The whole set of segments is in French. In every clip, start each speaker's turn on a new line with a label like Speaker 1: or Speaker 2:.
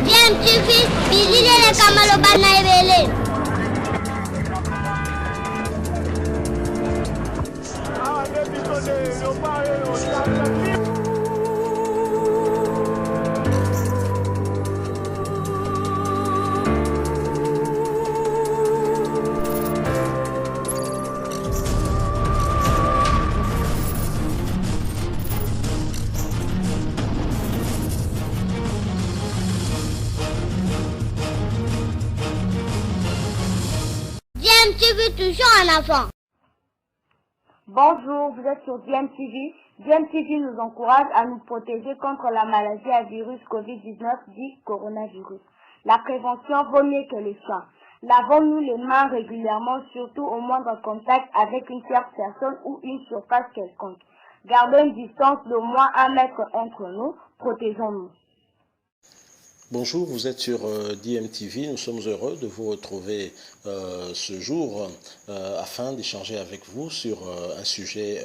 Speaker 1: Bien, tu fais, visitez les Kamalobana et Belé. Bien, tu fais toujours un enfant.
Speaker 2: Bonjour, vous êtes sur DMTV. DMTV nous encourage à nous protéger contre la maladie à virus Covid-19 dit coronavirus. La prévention vaut mieux que les soins. Lavons-nous les mains régulièrement, surtout au moindre contact avec une tierce personne ou une surface quelconque. Gardons une distance d'au moins 1 mètre entre nous. Protégeons-nous.
Speaker 3: Bonjour, vous êtes sur DMTV. Nous sommes heureux de vous retrouver ce jour afin d'échanger avec vous sur un sujet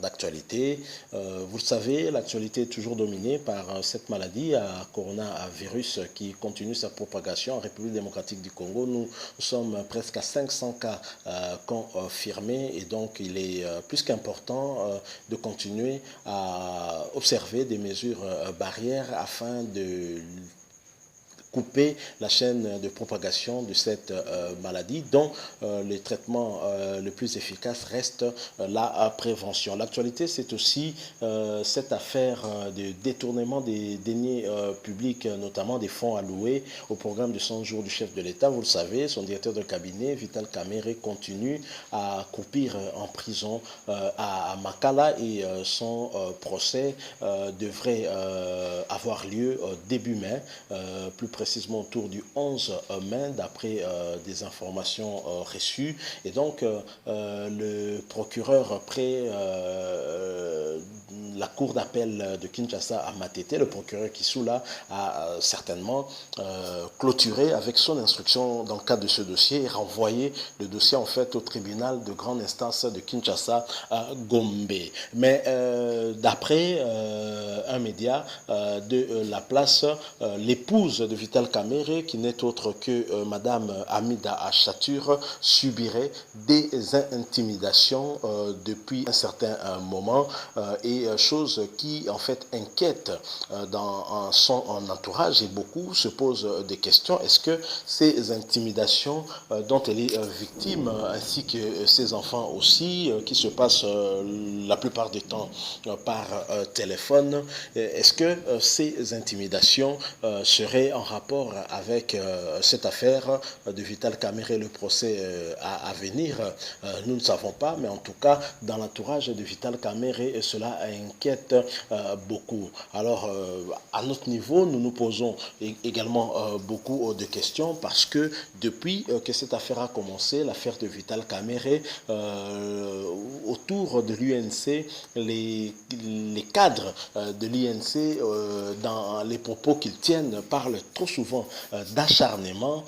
Speaker 3: d'actualité. Vous le savez, l'actualité est toujours dominée par cette maladie à coronavirus qui continue sa propagation en République démocratique du Congo. Nous sommes presque à 500 cas confirmés et donc il est plus qu'important de continuer à observer des mesures barrières afin de couper la chaîne de propagation de cette maladie dont le traitement le plus efficace reste la prévention. L'actualité, c'est aussi cette affaire de détournement des deniers publics, notamment des fonds alloués au programme de 100 jours du chef de l'État. Vous le savez, son directeur de cabinet, Vital Kamerhe, continue à croupir en prison à Makala et son procès devrait avoir lieu début mai, plus précisément autour du 11 mai, d'après des informations reçues. Et donc, le procureur près la cour d'appel de Kinshasa à Matete, le procureur Kisula, a certainement clôturé avec son instruction dans le cadre de ce dossier et renvoyé le dossier en fait au tribunal de grande instance de Kinshasa à Gombe. Mais d'après un média de la place, l'épouse de Vital Kamerhe, qui n'est autre que Madame Amida Achatur, subirait des intimidations depuis un certain moment et chose qui en fait inquiète dans son entourage et beaucoup se posent des questions. Est-ce que ces intimidations dont elle est victime ainsi que ses enfants aussi qui se passent la plupart du temps par téléphone, est-ce que ces intimidations seraient en rapport avec cette affaire de Vital Kamerhe, le procès à venir? Nous ne savons pas, mais en tout cas dans l'entourage de Vital Kamerhe, cela inquiète beaucoup. Alors à notre niveau, nous nous posons également beaucoup de questions parce que depuis que cette affaire a commencé, l'affaire de Vital Kamerhe, autour de l'UNC, les cadres de l'UNC, dans les propos qu'ils tiennent, parlent trop souvent d'acharnement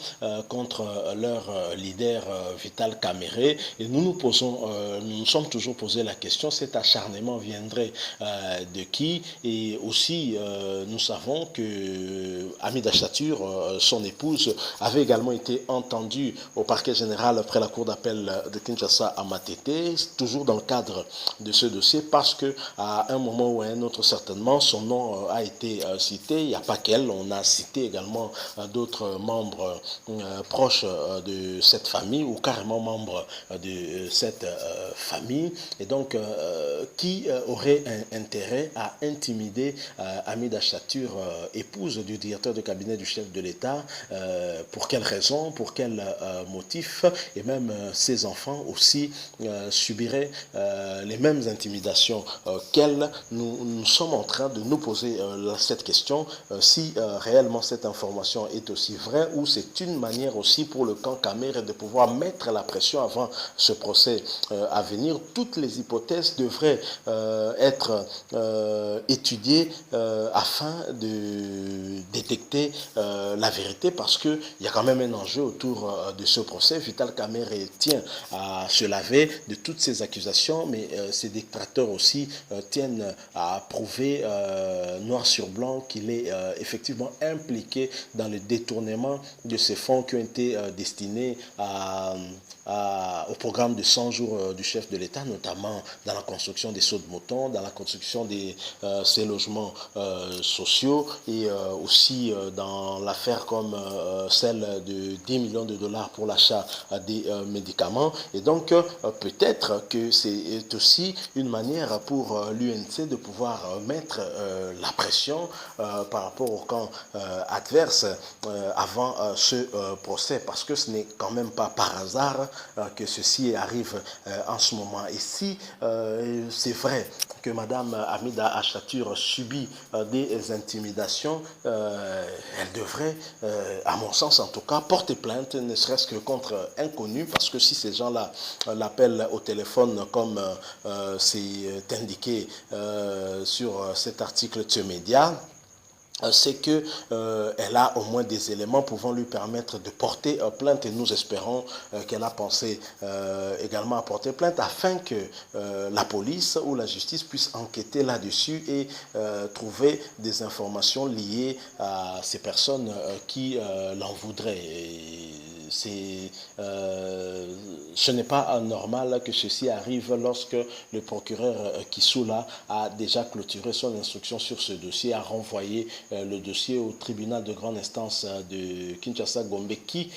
Speaker 3: contre leur leader Vital Kamerhe. Et nous nous sommes toujours posé la question, cet acharnement viendrait de qui? Et aussi, nous savons que Amida Achatur, son épouse, avait également été entendue au parquet général après la cour d'appel de Kinshasa à Matete, toujours dans le cadre de ce dossier, parce que à un moment ou à un autre, certainement, son nom a été cité. Il n'y a pas qu'elle, on a cité également d'autres membres proches de cette famille ou carrément membres de cette famille. Et donc, qui aurait un intérêt à intimider Amida Achatur, épouse du directeur de cabinet du chef de l'État? Pour quelle raison, pour quel motif? Et même ses enfants aussi subiraient les mêmes intimidations qu'elle. Nous sommes en train de nous poser cette question, si réellement cette information est aussi vraie ou c'est une manière aussi pour le camp Kamerhe de pouvoir mettre la pression avant ce procès à venir. Toutes les hypothèses devraient être étudiées afin de détecter la vérité, parce qu'il y a quand même un enjeu autour de ce procès. Vital Kamerhe tient à se laver de toutes ces accusations, mais ces détracteurs aussi tiennent à prouver noir sur blanc qu'il est effectivement impliqué dans le détournement de ces fonds qui ont été destinés au programme de 100 jours du chef de l'État, notamment dans la construction des sauts de mouton, dans la construction de ces logements sociaux et aussi dans l'affaire comme celle de 10 millions de dollars pour l'achat des médicaments. Et donc, peut-être que c'est aussi une manière pour l'UNC de pouvoir mettre la pression par rapport au camp adverse avant ce procès, parce que ce n'est quand même pas par hasard que ceci arrive en ce moment. Et si c'est vrai que Mme Hamida Achatur subit des intimidations, elle devrait, à mon sens en tout cas, porter plainte, ne serait-ce que contre inconnus, parce que si ces gens-là l'appellent au téléphone comme c'est indiqué sur cet article de ce média, c'est qu'elle a au moins des éléments pouvant lui permettre de porter plainte, et nous espérons qu'elle a pensé également à porter plainte afin que la police ou la justice puisse enquêter là-dessus et trouver des informations liées à ces personnes qui l'en voudraient. Ce n'est pas normal que ceci arrive lorsque le procureur Kisula a déjà clôturé son instruction sur ce dossier, a renvoyé le dossier au tribunal de grande instance de Kinshasa-Gombe qui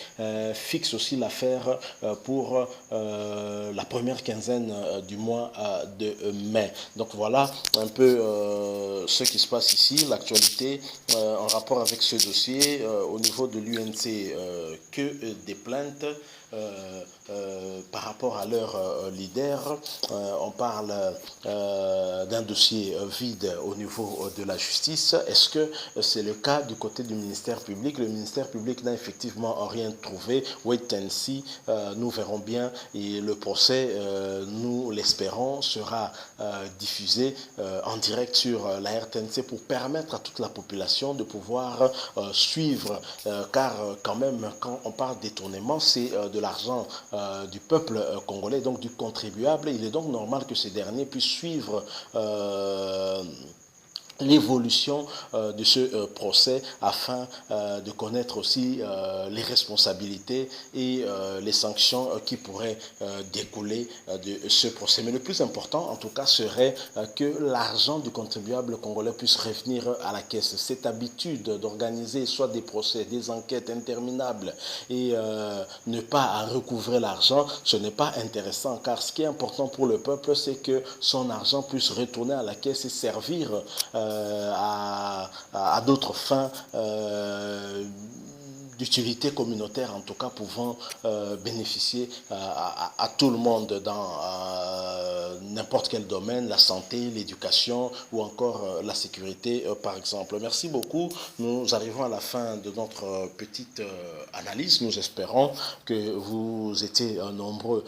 Speaker 3: fixe aussi l'affaire pour la première quinzaine du mois de mai. Donc voilà un peu ce qui se passe ici, l'actualité en rapport avec ce dossier au niveau de l'UNC, que des plaintes par rapport à leur leader. On parle d'un dossier vide au niveau de la justice. Est-ce que c'est le cas du côté du ministère public? Le ministère public n'a effectivement rien trouvé. Wait and see, nous verrons bien. Et le procès, nous l'espérons, sera diffusé en direct sur la RTNC pour permettre à toute la population de pouvoir suivre, car quand même, quand on parle détournement, c'est de l'argent du peuple congolais, donc du contribuable. Il est donc normal que ces derniers puissent suivre l'évolution de ce procès afin de connaître aussi les responsabilités et les sanctions qui pourraient découler de ce procès. Mais le plus important, en tout cas, serait que l'argent du contribuable congolais puisse revenir à la caisse. Cette habitude d'organiser soit des procès, des enquêtes interminables et ne pas recouvrer l'argent, ce n'est pas intéressant, car ce qui est important pour le peuple, c'est que son argent puisse retourner à la caisse et servir à d'autres fins d'utilité communautaire, en tout cas pouvant bénéficier à tout le monde dans n'importe quel domaine, la santé, l'éducation ou encore la sécurité par exemple. Merci beaucoup. Nous arrivons à la fin de notre petite analyse. Nous espérons que vous étiez nombreux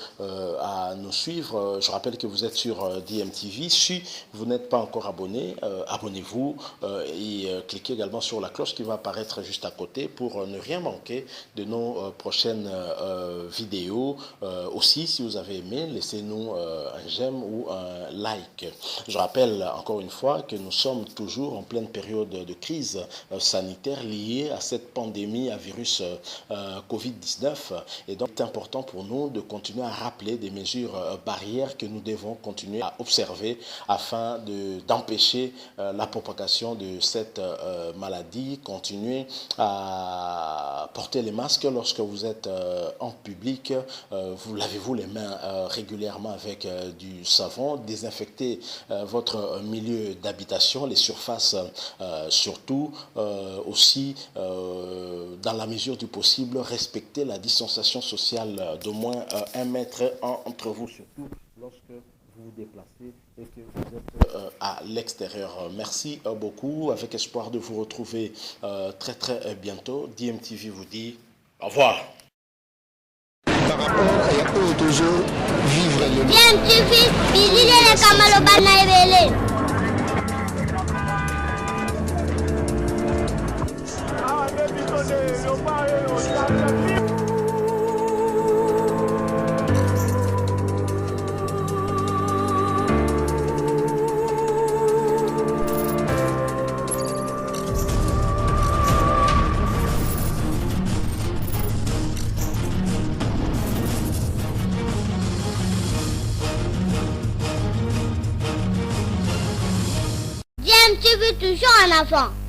Speaker 3: à nous suivre. Je rappelle que vous êtes sur DMTV. Si vous n'êtes pas encore abonné, abonnez-vous et cliquez également sur la cloche qui va apparaître juste à côté pour ne rien manquer de nos prochaines vidéos. Aussi, si vous avez aimé, laissez-nous un j'aime ou un like. Je rappelle encore une fois que nous sommes toujours en pleine période de crise sanitaire liée à cette pandémie à virus Covid-19, et donc c'est important pour nous de continuer à rappeler des mesures barrières que nous devons continuer à observer afin d'empêcher la propagation de cette maladie. Continuez à porter les masques lorsque vous êtes en public. Vous lavez-vous les mains régulièrement avec du savon. Désinfectez votre milieu d'habitation, les surfaces surtout. Aussi, dans la mesure du possible, respectez la distanciation sociale d'au moins 1 mètre entre vous, surtout lorsque vous vous déplacez et que vous êtes à l'extérieur. Merci beaucoup, avec espoir de vous retrouver très très bientôt. DMTV vous dit au revoir.
Speaker 4: Par rapport à toujours vivre le
Speaker 1: DMTV, Bilile Kamalo Banaibele. GMTV toujours en avant.